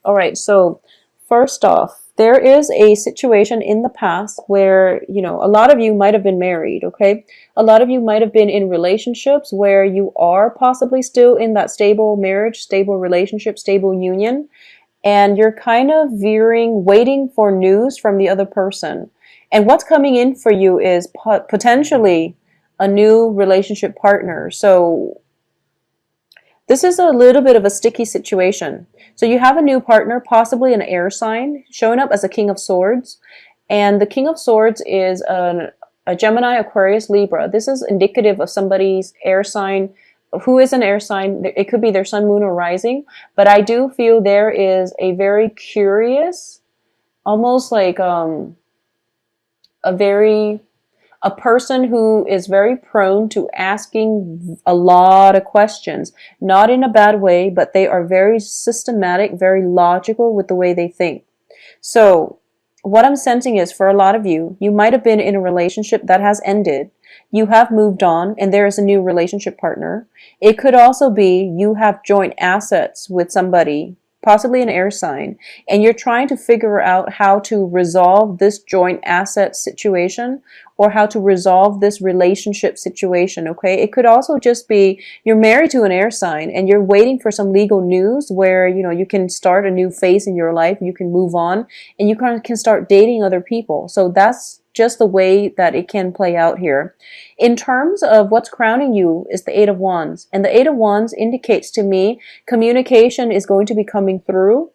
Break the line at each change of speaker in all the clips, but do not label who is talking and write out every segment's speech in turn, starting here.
All right, so first off, there is a situation in the past where, a lot of you might have been married, okay? A lot of you might have been in relationships where you are possibly still in that stable marriage, stable relationship, stable union, and you're kind of veering, waiting for news from the other person. And what's coming in for you is potentially a new relationship partner. So this is a little bit of a sticky situation. So you have a new partner, possibly an air sign, showing up as a King of Swords. And the King of Swords is a Gemini, Aquarius, Libra. This is indicative of somebody's air sign. Who is an air sign? It could be their sun, moon, or rising. But I do feel there is a very curious, almost like a very a person who is very prone to asking a lot of questions, not in a bad way, but they are very systematic, very logical with the way they think. So what I'm sensing is for a lot of you, you might have been in a relationship that has ended. You have moved on and there is a new relationship partner. It could also be you have joint assets with somebody, possibly an air sign, and you're trying to figure out how to resolve this joint asset situation or how to resolve this relationship situation, okay? It could also just be you're married to an air sign and you're waiting for some legal news where, you can start a new phase in your life, you can move on, and you can start dating other people. So that's just the way that it can play out here. In terms of what's crowning you is the Eight of Wands. And the Eight of Wands indicates to me communication is going to be coming through.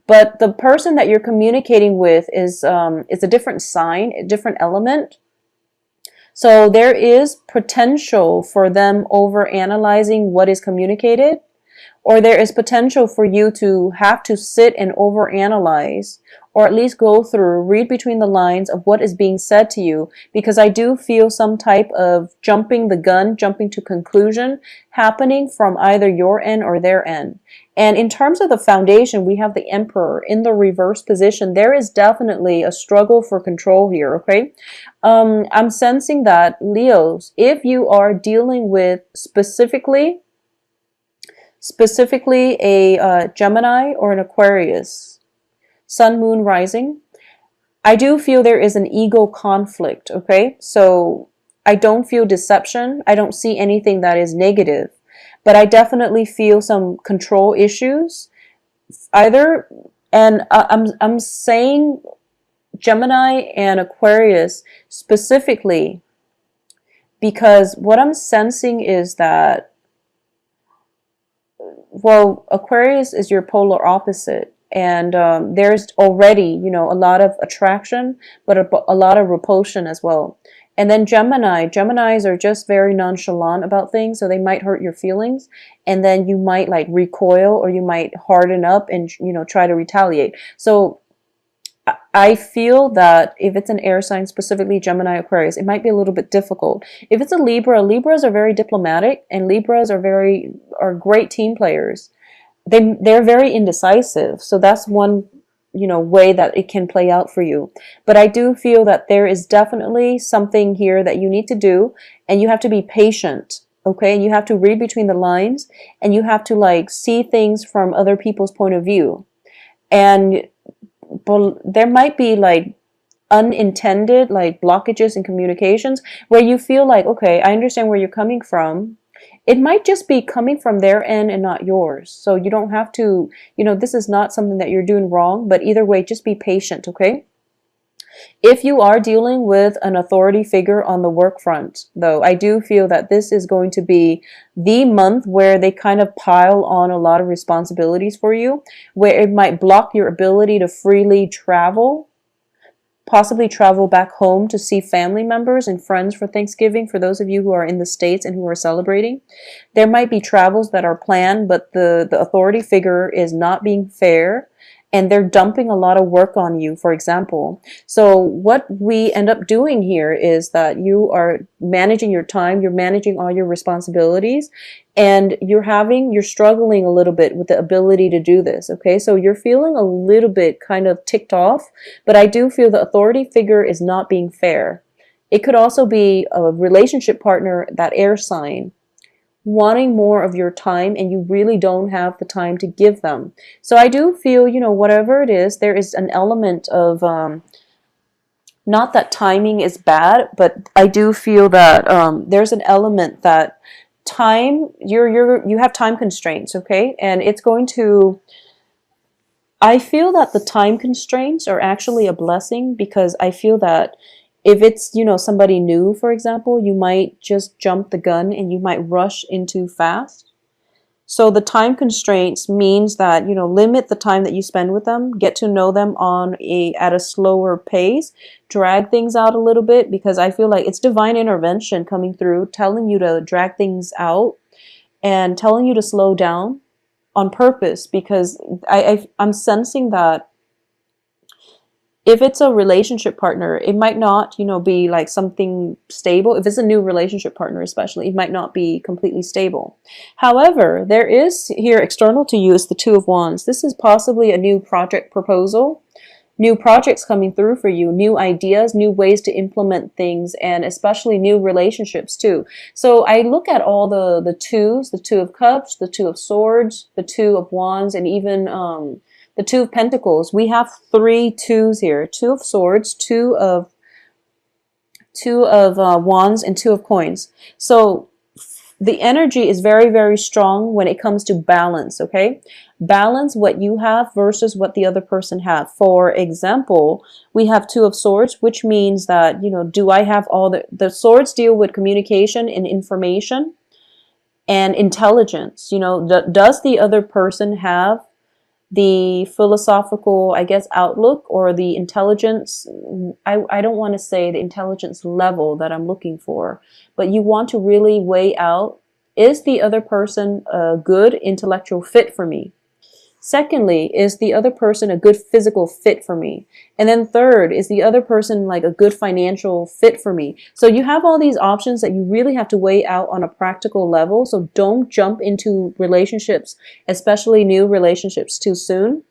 But the person that you're communicating with is a different sign, a different element. So there is potential for them over analyzing what is communicated, or there is potential for you to have to sit and overanalyze, or at least go through, read between the lines of what is being said to you, because I do feel some type of jumping the gun, jumping to conclusion happening from either your end or their end. And in terms of the foundation, we have the Emperor in the reverse position. There is definitely a struggle for control here, okay? I'm sensing that, Leos, if you are dealing with specifically a Gemini or an Aquarius, sun, moon, rising, I do feel there is an ego conflict, okay? So I don't feel deception. I don't see anything that is negative, but I definitely feel some control issues either. And I'm saying Gemini and Aquarius specifically because what I'm sensing is that, well, Aquarius is your polar opposite. And there's already, a lot of attraction, but a lot of repulsion as well. And then Geminis are just very nonchalant about things, so they might hurt your feelings. And then you might like recoil or you might harden up and, try to retaliate. So I feel that if it's an air sign, specifically Gemini, Aquarius, it might be a little bit difficult. If it's a Libra, Libras are very diplomatic and Libras are great team players. They're very indecisive. So that's one, way that it can play out for you. But I do feel that there is definitely something here that you need to do, and you have to be patient. Okay, and you have to read between the lines, and you have to like see things from other people's point of view. And there might be like unintended like blockages in communications where you feel like, okay, I understand where you're coming from. It might just be coming from their end and not yours. So you don't have to, this is not something that you're doing wrong, but either way, just be patient, okay? If you are dealing with an authority figure on the work front, though, I do feel that this is going to be the month where they kind of pile on a lot of responsibilities for you, where it might block your ability to freely travel, possibly travel back home to see family members and friends for Thanksgiving, for those of you who are in the States and who are celebrating. There might be travels that are planned, but the authority figure is not being fair, and they're dumping a lot of work on you, for example. So what we end up doing here is that you are managing your time, you're managing all your responsibilities, and you're struggling a little bit with the ability to do this, okay? So you're feeling a little bit kind of ticked off, but I do feel the authority figure is not being fair. It could also be a relationship partner, that air sign, wanting more of your time and you really don't have the time to give them. So I do feel, whatever it is, there is an element of, not that timing is bad, but I do feel that there's an element that you have time constraints, okay? And it's going to, I feel that the time constraints are actually a blessing, because I feel that if it's, somebody new, for example, you might just jump the gun and you might rush into fast. So the time constraints means that, limit the time that you spend with them, get to know them at a slower pace, drag things out a little bit, because I feel like it's divine intervention coming through, telling you to drag things out and telling you to slow down on purpose, because I'm sensing that if it's a relationship partner, it might not, be like something stable. If it's a new relationship partner, especially, it might not be completely stable. However, there is here external to you is the Two of Wands. This is possibly a new project proposal, new projects coming through for you, new ideas, new ways to implement things, and especially new relationships too. So I look at all the twos, the Two of Cups, the Two of Swords, the Two of Wands, and even the Two of Pentacles. We have 3 twos here: Two of Swords, two of Wands, and Two of Coins. So the energy is very, very strong when it comes to balance, okay? Balance what you have versus what the other person have. For example, we have Two of Swords, which means that, do I have all the swords deal with communication and information and intelligence. Does the other person have the philosophical, I guess, outlook or the intelligence? I don't want to say the intelligence level that I'm looking for, but you want to really weigh out, is the other person a good intellectual fit for me? Secondly, is the other person a good physical fit for me? And then third, is the other person like a good financial fit for me? So you have all these options that you really have to weigh out on a practical level. So don't jump into relationships, especially new relationships, too soon.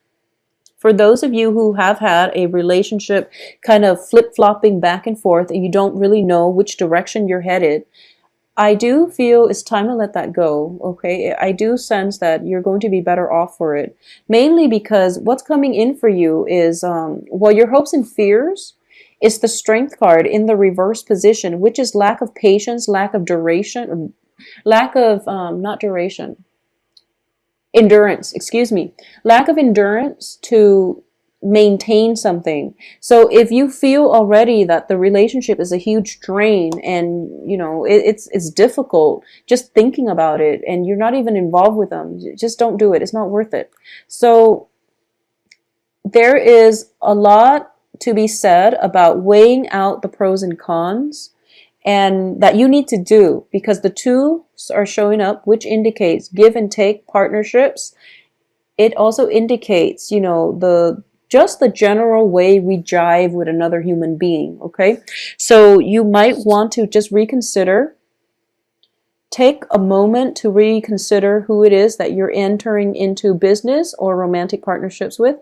For those of you who have had a relationship kind of flip-flopping back and forth and you don't really know which direction you're headed, I do feel it's time to let that go, okay? I do sense that you're going to be better off for it. Mainly because what's coming in for you is, your hopes and fears is the Strength card in the reverse position, which is lack of patience, lack of duration, lack of, not duration, endurance, excuse me. Lack of endurance to maintain something. So if you feel already that the relationship is a huge drain and it's difficult just thinking about it and you're not even involved with them, just don't do it. It's not worth it. So there is a lot to be said about weighing out the pros and cons, and that you need to do, because the twos are showing up, which indicates give and take partnerships. It also indicates, just the general way we jive with another human being, okay? So you might want to just reconsider, take a moment to reconsider who it is that you're entering into business or romantic partnerships with,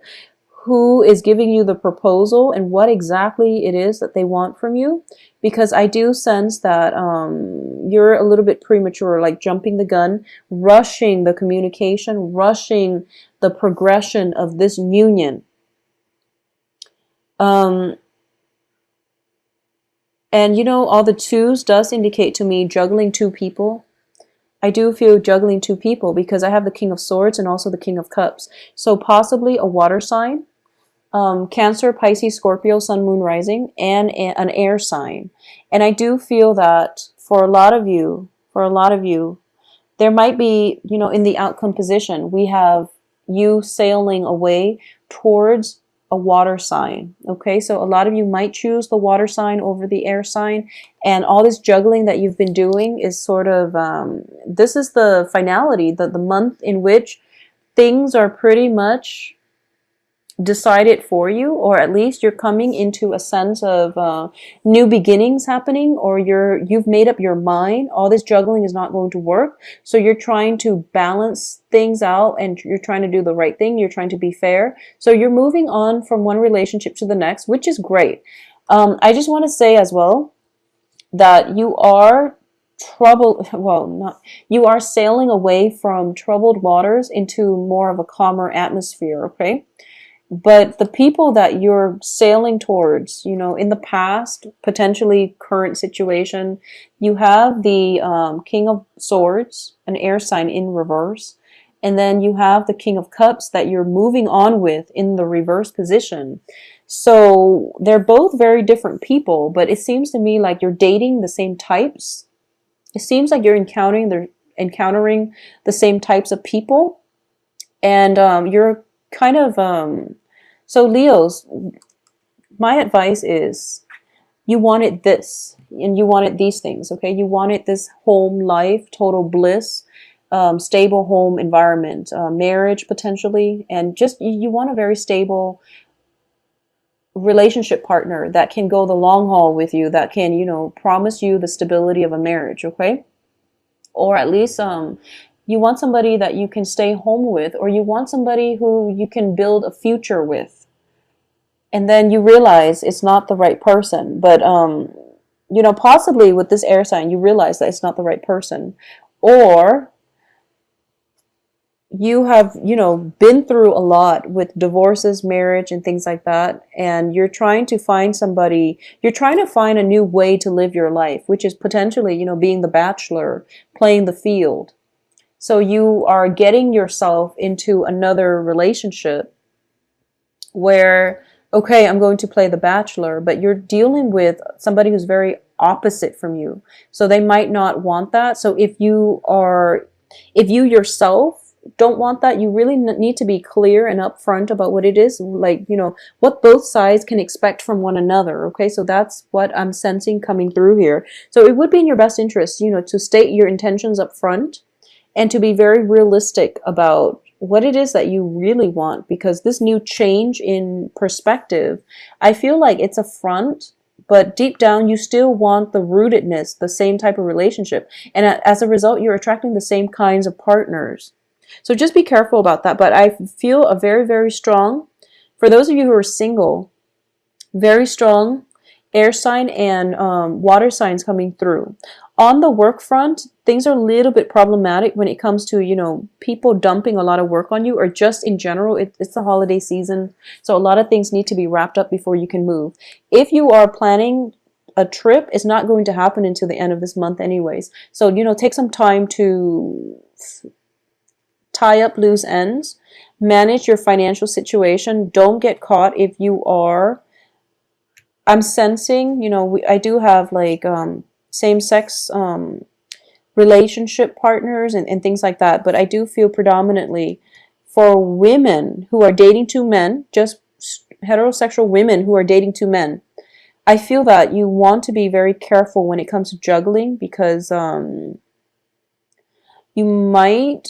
who is giving you the proposal, and what exactly it is that they want from you. Because I do sense that you're a little bit premature, like jumping the gun, rushing the communication, rushing the progression of this union. And all the twos does indicate to me juggling 2 people. I do feel juggling 2 people because I have the King of Swords and also the King of Cups. So possibly a water sign, Cancer, Pisces, Scorpio, Sun, Moon, Rising, and an air sign. And I do feel that for a lot of you, there might be, in the outcome position, we have you sailing away towards a water sign. Okay, so a lot of you might choose the water sign over the air sign, and all this juggling that you've been doing is sort of, this is the finality, the month in which things are pretty much decided for you, or at least you're coming into a sense of new beginnings happening, or you've made up your mind. All this juggling is not going to work, so you're trying to balance things out and you're trying to do the right thing. You're trying to be fair, so you're moving on from one relationship to the next, which is great. I just want to say as well that you are trouble, well, not, you are sailing away from troubled waters into more of a calmer atmosphere, okay? But the people that you're sailing towards, in the past, potentially current situation, you have the King of Swords, an air sign in reverse, and then you have the King of Cups that you're moving on with in the reverse position. So they're both very different people, but it seems to me like you're dating the same types. It seems like you're encountering the same types of people, and you're kind of so Leos, my advice is you wanted this and you wanted these things, okay? You wanted this home life, total bliss, stable home environment, marriage potentially, and just you want a very stable relationship partner that can go the long haul with you, that can, promise you the stability of a marriage, okay? Or at least you want somebody that you can stay home with, or you want somebody who you can build a future with. And then you realize it's not the right person. But possibly with this air sign, you realize that it's not the right person. Or you have, been through a lot with divorces, marriage, and things like that. And you're trying to find somebody, you're trying to find a new way to live your life, which is potentially, being the bachelor, playing the field. So you are getting yourself into another relationship where, okay, I'm going to play the bachelor, but you're dealing with somebody who's very opposite from you. So they might not want that. So if you yourself don't want that, you really need to be clear and upfront about what it is, like, what both sides can expect from one another. Okay, so that's what I'm sensing coming through here. So it would be in your best interest, to state your intentions up front and to be very realistic about what it is that you really want, because this new change in perspective, I feel like it's a front, but deep down you still want the rootedness, the same type of relationship. And as a result, you're attracting the same kinds of partners. So just be careful about that. But I feel a very, very strong, for those of you who are single, very strong air sign and water signs coming through. On the work front, things are a little bit problematic when it comes to, people dumping a lot of work on you, or just in general, it's the holiday season. So a lot of things need to be wrapped up before you can move. If you are planning a trip, it's not going to happen until the end of this month anyways. So, take some time to tie up loose ends, manage your financial situation. Don't get caught if you are, I'm sensing, I do have like same-sex relationship partners and things like that, but I do feel predominantly for women who are dating two men, just heterosexual women who are dating two men, I feel that you want to be very careful when it comes to juggling, because you might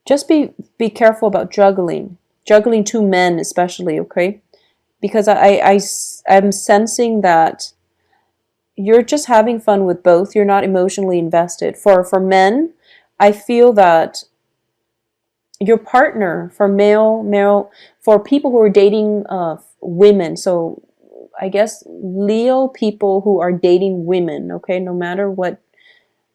just be careful about juggling two men especially, okay? Because I'm sensing that you're just having fun with both. You're not emotionally invested. For men, I feel that your partner, for for people who are dating women, so I guess Leo people who are dating women, okay, no matter what,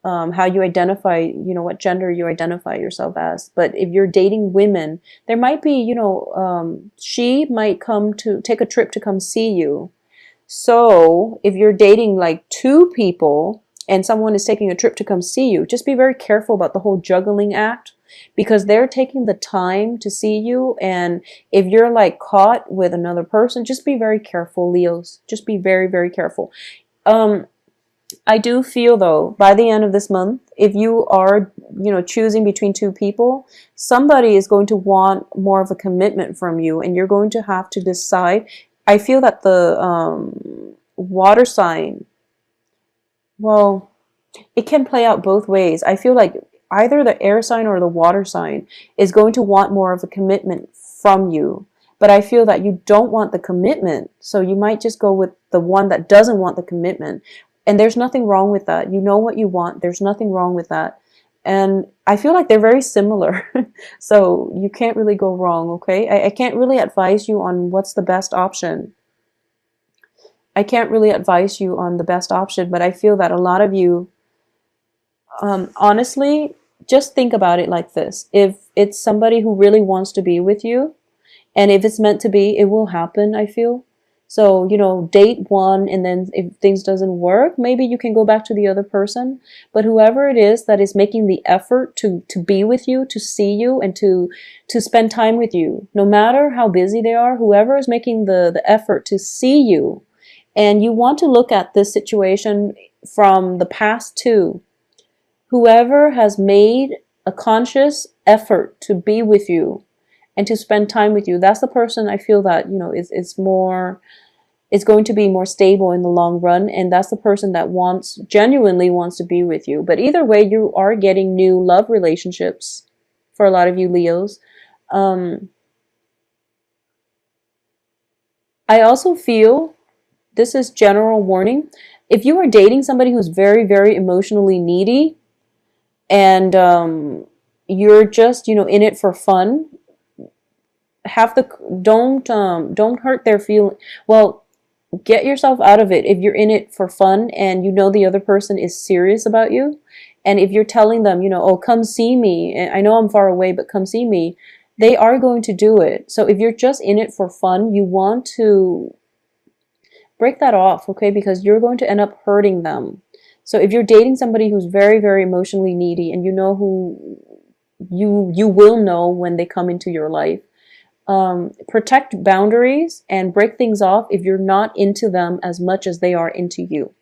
how you identify, what gender you identify yourself as. But if you're dating women, there might be, she might come to take a trip to come see you. So if you're dating like two people and someone is taking a trip to come see you, just be very careful about the whole juggling act, because they're taking the time to see you. And if you're like caught with another person, just be very careful, Leos. Just be very, very careful. I do feel though, by the end of this month, if you are, choosing between two people, somebody is going to want more of a commitment from you, and you're going to have to decide. I feel that the water sign, well, it can play out both ways. I feel like either the air sign or the water sign is going to want more of a commitment from you. But I feel that you don't want the commitment, so you might just go with the one that doesn't want the commitment. And there's nothing wrong with that. You know what you want. There's nothing wrong with that. And I feel like they're very similar. So you can't really go wrong, okay? I can't really advise you on what's the best option. I can't really advise you on the best option, but I feel that a lot of you, honestly, just think about it like this. If it's somebody who really wants to be with you, and if it's meant to be, it will happen, I feel. So, date one, and then if things doesn't work, maybe you can go back to the other person. But whoever it is that is making the effort to be with you, to see you, and to spend time with you, no matter how busy they are, whoever is making the effort to see you, and you want to look at this situation from the past too. Whoever has made a conscious effort to be with you and to spend time with you, that's the person I feel that, is going to be more stable in the long run, and that's the person that genuinely wants to be with you. But either way, you are getting new love relationships for a lot of you Leos. Um, I also feel, this is general warning, if you are dating somebody who's very, very emotionally needy, and you're just, in it for fun, have the don't hurt their feeling. Well, get yourself out of it if you're in it for fun and you know the other person is serious about you. And if you're telling them, oh, come see me, I know I'm far away, but come see me, they are going to do it. So if you're just in it for fun, you want to break that off, okay? Because you're going to end up hurting them. So if you're dating somebody who's very, very emotionally needy, and you know who you will know when they come into your life, protect boundaries and break things off if you're not into them as much as they are into you.